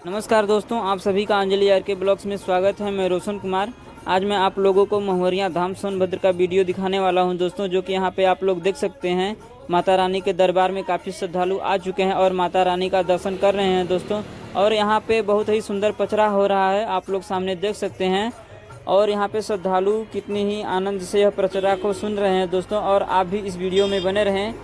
नमस्कार दोस्तों, आप सभी का अंजलि आर के ब्लॉग्स में स्वागत है। मैं रोशन कुमार। आज मैं आप लोगों को महुवरिया धाम सोनभद्र का वीडियो दिखाने वाला हूं दोस्तों, जो कि यहां पे आप लोग देख सकते हैं। माता रानी के दरबार में काफ़ी श्रद्धालु आ चुके हैं और माता रानी का दर्शन कर रहे हैं दोस्तों। और यहाँ पे बहुत ही सुंदर पचरा हो रहा है, आप लोग सामने देख सकते हैं। और यहाँ पे श्रद्धालु कितनी ही आनंद से यह पचरा को सुन रहे हैं दोस्तों। और आप भी इस वीडियो में बने रहें।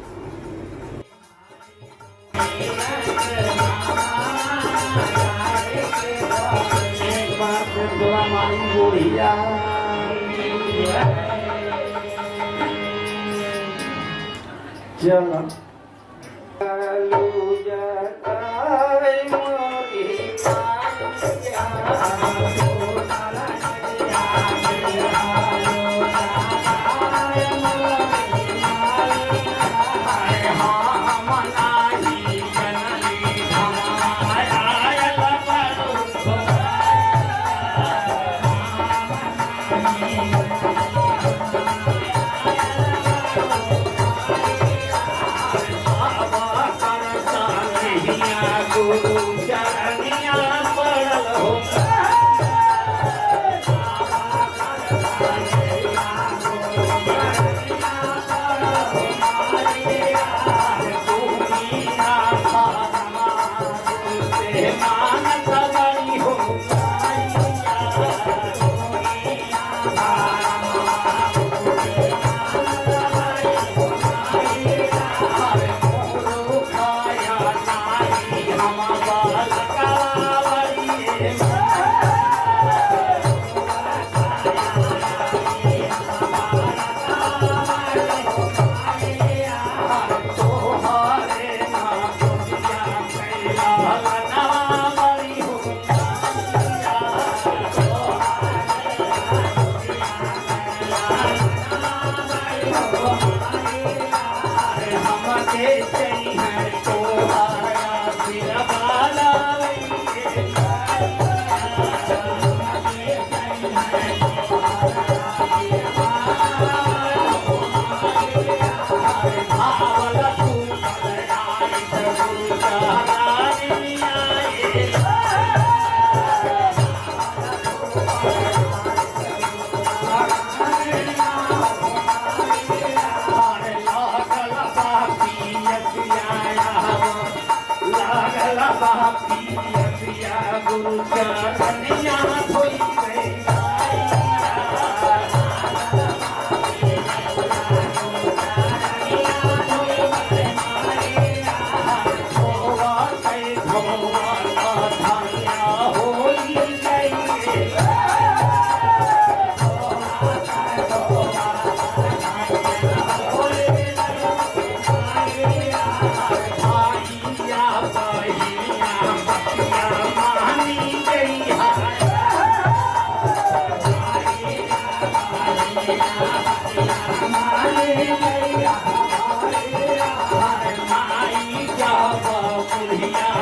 माई क्या